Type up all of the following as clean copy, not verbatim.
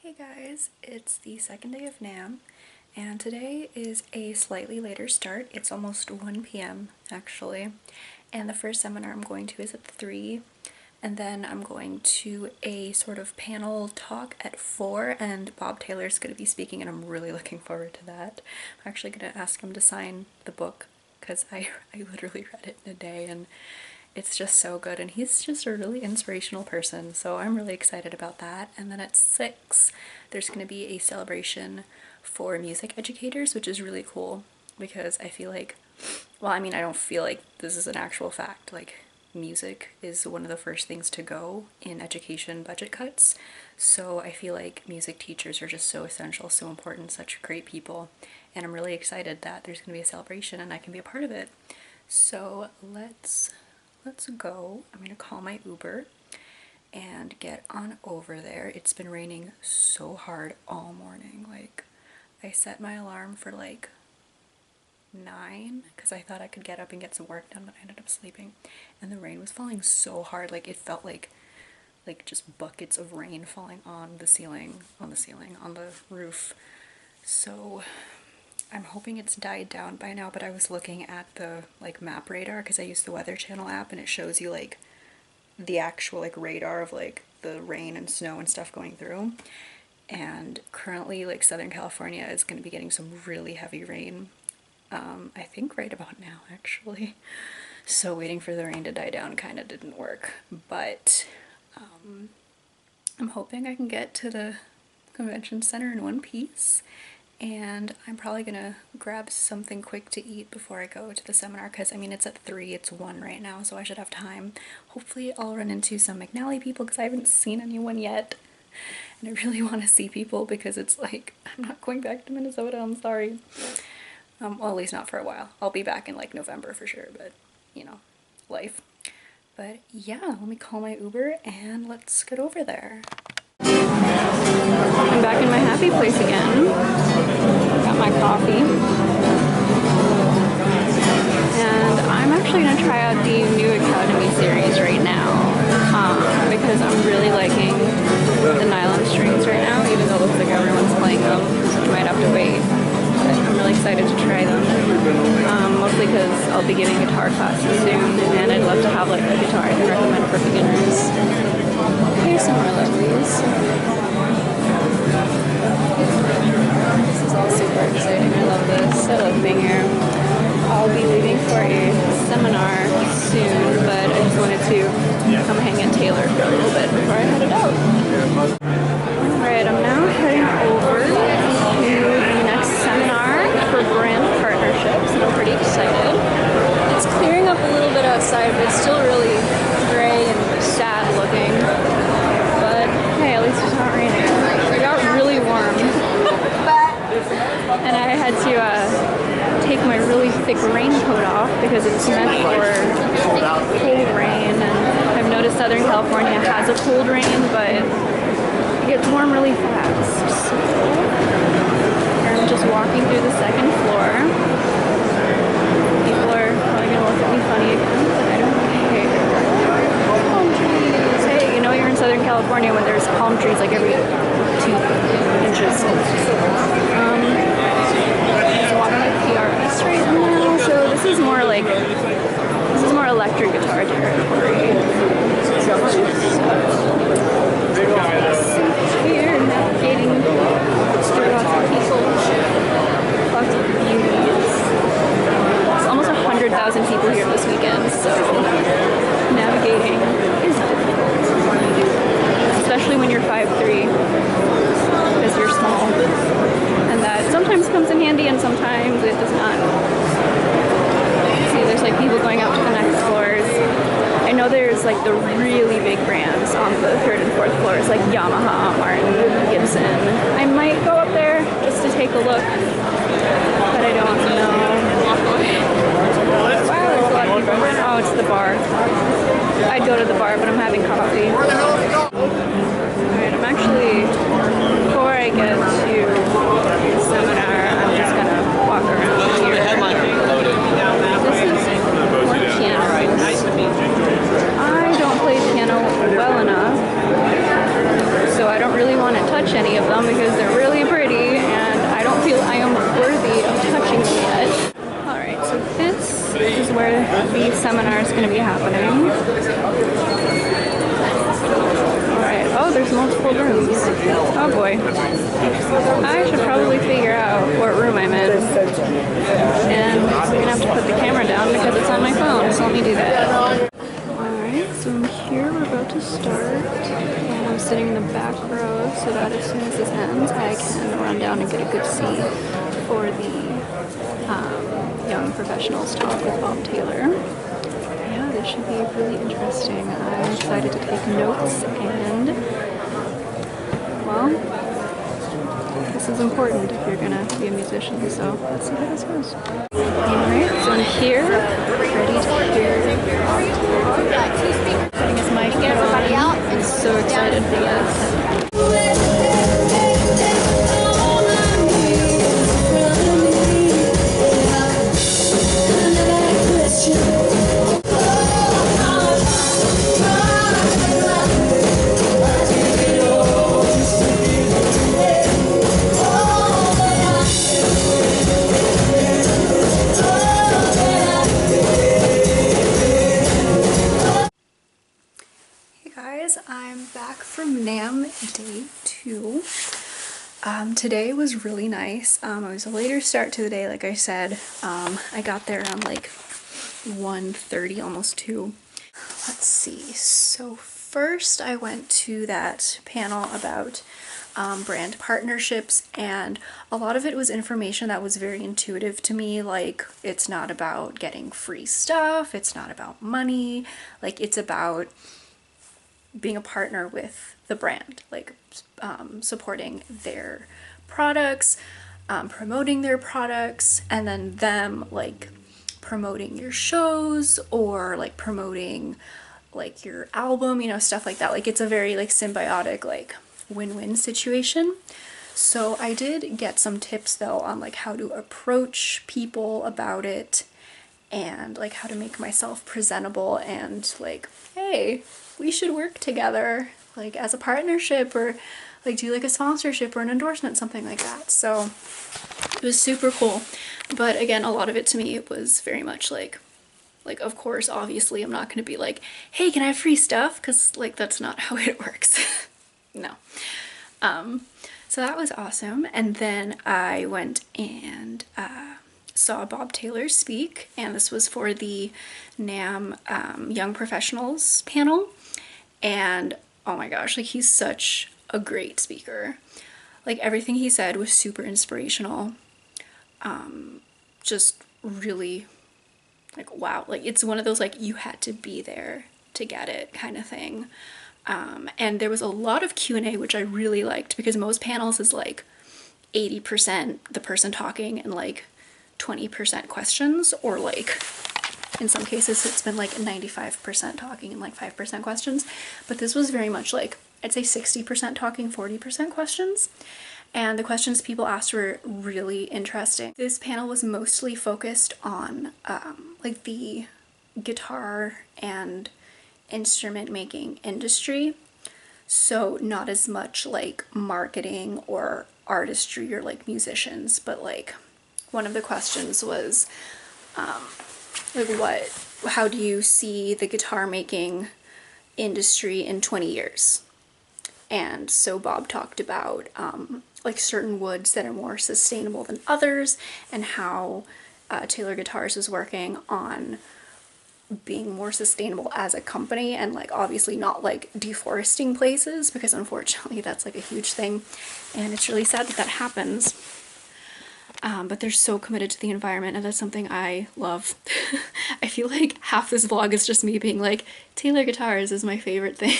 Hey guys, it's the second day of NAMM, and today is a slightly later start. It's almost 1 p.m. actually, and the first seminar I'm going to is at 3, and then I'm going to a sort of panel talk at 4, and Bob Taylor's going to be speaking, and I'm really looking forward to that. I'm actually going to ask him to sign the book, because I literally read it in a day, and it's just so good, and he's just a really inspirational person, so I'm really excited about that. And then at 6, there's going to be a celebration for music educators, which is really cool, because I feel like, well, I mean, I don't feel like this is an actual fact, like, music is one of the first things to go in education budget cuts, so I feel like music teachers are just so essential, so important, such great people, and I'm really excited that there's going to be a celebration and I can be a part of it. So let's go. I'm gonna call my Uber and get on over there. It's been raining so hard all morning. Like, I set my alarm for like 9 because I thought I could get up and get some work done, but I ended up sleeping, and the rain was falling so hard. Like, it felt like just buckets of rain falling on the roof. So I'm hoping it's died down by now, but I was looking at the like map radar because I use the Weather Channel app, and it shows you like the actual like radar of like the rain and snow and stuff going through. And currently like Southern California is going to be getting some really heavy rain, I think right about now actually. So waiting for the rain to die down kind of didn't work, but I'm hoping I can get to the convention center in one piece. And I'm probably gonna grab something quick to eat before I go to the seminar, because I mean it's at 3, it's 1 right now, so I should have time. Hopefully I'll run into some McNally people because I haven't seen anyone yet, and I really want to see people because it's like, I'm not going back to Minnesota, I'm sorry. Well, at least not for a while. I'll be back in like November for sure, but you know, life. But yeah, let me call my Uber and let's get over there. I'm back in my happy place again. Got my coffee. And I'm actually going to try out the new Academy series right now, because I'm really liking the nylon strings right now, even though it looks like everyone's playing them, so you might have to wait. But I'm really excited to try them, mostly because I'll be giving guitar classes soon, and I'd love to have like a guitar I can recommend for beginners. Here's some more lovelies. This is all super exciting. I love this. I love being here. I'll be leaving for a seminar soon, but I just wanted to come hang at Taylor for a little bit before I headed out. Alright, I'm now heading over to the next seminar for brand partnerships, and I'm pretty excited. It's clearing up a little bit outside, but it's still really gray and sad looking. But hey, at least it's not raining. It got really warm. And I had to take my really thick raincoat off because it's meant for cold rain. And I've noticed Southern California has a cold rain, but it gets warm really fast. So I'm just walking through the second floor. People are probably going to look at me funny again, but I don't care. Palm trees. Hey, you know you're in Southern California when there's palm trees like every 2 inches. PRS right now, so this is more electric guitar territory. Here, navigating through lots of people, lots of beauties. It's almost 100,000 people here this weekend, so navigating is difficult, especially when you're 5'3", because you're small. And that sometimes comes in handy and sometimes it does not. See, there's like people going up to the next floors. I know there's like the really big brands on the 3rd and 4th floors, like Yamaha, Martin, Gibson. I might go up there just to take a look, but I don't know. Wow, there's a lot of people. Oh, it's the bar. I'd go to the bar, but I'm having coffee. Alright, I'm actually, before I get to the seminar, I'm just gonna walk around here. This is more pianos. I don't play piano well enough, so I don't really want to touch any of them. gonna be happening. Alright, oh, there's multiple rooms. Oh boy. I should probably figure out what room I'm in. And I'm gonna have to put the camera down because it's on my phone, so let me do that. Alright, so I'm here, we're about to start. And I'm sitting in the back row so that as soon as this ends, I can run down and get a good seat for the Young Professionals talk with Bob Taylor. Yeah, this should be really interesting. I'm excited to take notes and, well, this is important if you're gonna be a musician, so let's see how this goes. Alright, so I'm here, ready to hear Bob Taylor. Putting his mic on. I'm so excited for this. I'm back from NAMM day 2. Today was really nice. It was a later start to the day, like I said. I got there around like 1:30, almost 2. Let's see. So first I went to that panel about brand partnerships, and a lot of it was information that was very intuitive to me. Like, it's not about getting free stuff, it's not about money, like it's about being a partner with the brand, like supporting their products, promoting their products, and then them like promoting your shows or like promoting like your album, you know, stuff like that. Like, it's a very like symbiotic, like win-win situation. So I did get some tips though on like how to approach people about it and like how to make myself presentable and like, hey, we should work together, like as a partnership, or like do like a sponsorship or an endorsement, something like that. So it was super cool. But again, a lot of it to me, it was very much like of course, obviously I'm not going to be like, hey, can I have free stuff? Because like that's not how it works. No. So that was awesome. And then I went and saw Bob Taylor speak, and this was for the NAMM Young Professionals panel. And oh my gosh, like he's such a great speaker. Like everything he said was super inspirational. Just really like, wow, like it's one of those like you had to be there to get it kind of thing. And there was a lot of Q&A, which I really liked, because most panels is like 80% the person talking and like 20% questions, or like in some cases it's been like 95% talking and like 5% questions. But this was very much like, I'd say 60% talking, 40% questions. And the questions people asked were really interesting. This panel was mostly focused on like the guitar and instrument making industry. So not as much like marketing or artistry or like musicians, but like one of the questions was like how do you see the guitar making industry in 20 years? And so Bob talked about like certain woods that are more sustainable than others, and how Taylor Guitars is working on being more sustainable as a company, and like obviously not like deforesting places, because unfortunately that's like a huge thing and it's really sad that that happens. But they're so committed to the environment, and that's something I love. I feel like half this vlog is just me being like, Taylor Guitars is my favorite thing.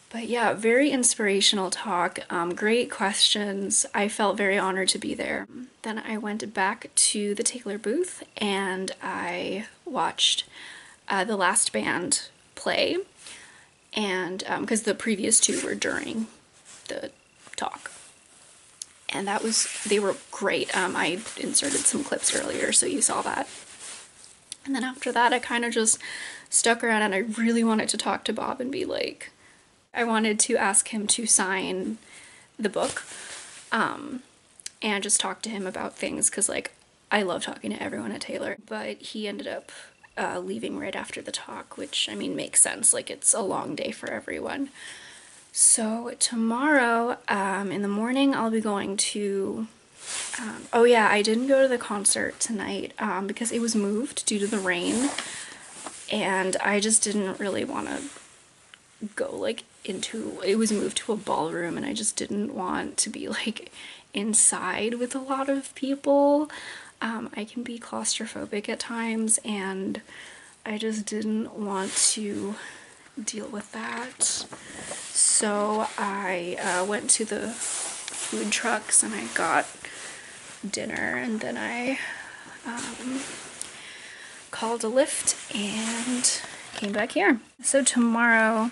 But yeah, very inspirational talk, great questions. I felt very honored to be there. Then I went back to the Taylor booth and I watched the last band play, and because the previous two were during the talk. And they were great. I inserted some clips earlier, so you saw that. And then after that, I kind of just stuck around, and I really wanted to talk to Bob and be like, I wanted to ask him to sign the book, and just talk to him about things, because like I love talking to everyone at Taylor, but he ended up leaving right after the talk, which, I mean, makes sense. Like, it's a long day for everyone. So tomorrow, in the morning, I'll be going to, oh yeah, I didn't go to the concert tonight because it was moved due to the rain, and I just didn't really want to go like into, it was moved to a ballroom, and I just didn't want to be like inside with a lot of people. I can be claustrophobic at times, and I just didn't want to deal with that. So I went to the food trucks and I got dinner, and then I called a Lyft and came back here. So tomorrow,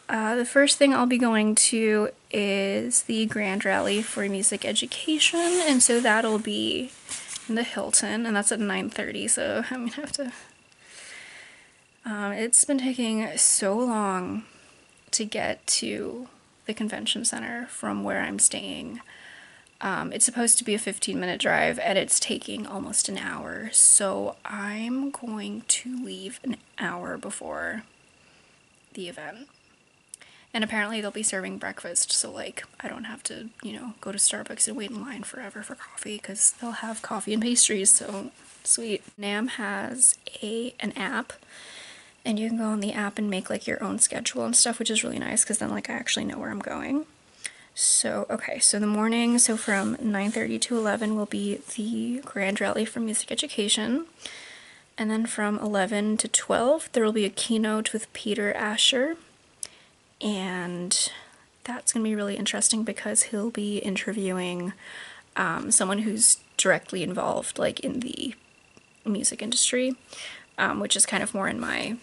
the first thing I'll be going to is the Grand Rally for Music Education, and so that'll be in the Hilton, and that's at 9:30, so I'm gonna have to... it's been taking so long to get to the convention center from where I'm staying. It's supposed to be a 15-minute drive, and it's taking almost an hour, so I'm going to leave an hour before the event. And apparently they'll be serving breakfast, so like I don't have to, you know, go to Starbucks and wait in line forever for coffee, because they'll have coffee and pastries, so sweet. NAMM has an app, and you can go on the app and make like your own schedule and stuff, which is really nice, because then like I actually know where I'm going. So, okay, so the morning, so from 9:30 to 11 will be the Grand Rally for Music Education. And then from 11 to 12, there will be a keynote with Peter Asher. And that's going to be really interesting because he'll be interviewing someone who's directly involved like in the music industry, which is kind of more in my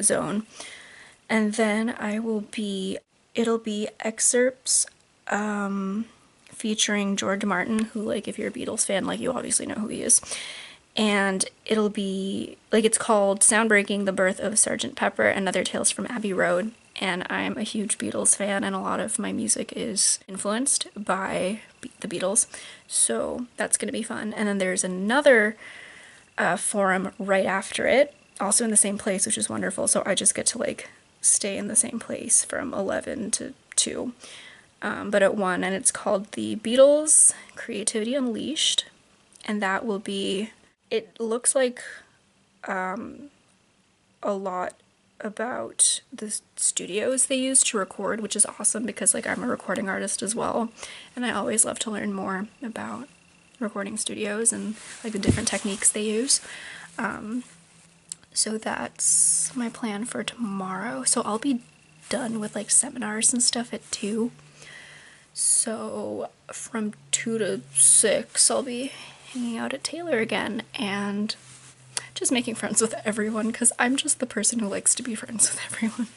zone. And then it'll be excerpts featuring George Martin, who, like, if you're a Beatles fan, like, you obviously know who he is. And it'll be, like, it's called Soundbreaking: The Birth of Sgt. Pepper and Other Tales from Abbey Road. And I'm a huge Beatles fan, and a lot of my music is influenced by the Beatles. So that's going to be fun. And then there's another forum right after it, also in the same place, which is wonderful. So I just get to, like, stay in the same place from 11 to 2. But at 1, and it's called The Beatles Creativity Unleashed. And that will be, it looks like a lot about the studios they use to record, which is awesome because, like, I'm a recording artist as well, and I always love to learn more about recording studios and, like, the different techniques they use. So that's my plan for tomorrow. So I'll be done with, like, seminars and stuff at 2. So from 2 to 6, I'll be hanging out at Taylor again and just making friends with everyone, because I'm just the person who likes to be friends with everyone.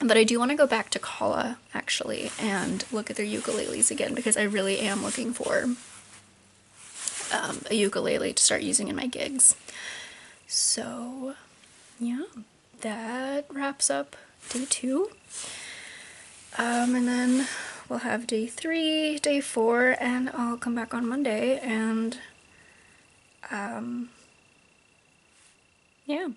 But I do want to go back to Kala, actually, and look at their ukuleles again, because I really am looking for a ukulele to start using in my gigs. So, yeah, that wraps up day 2. And then we'll have day 3, day 4, and I'll come back on Monday, and yeah.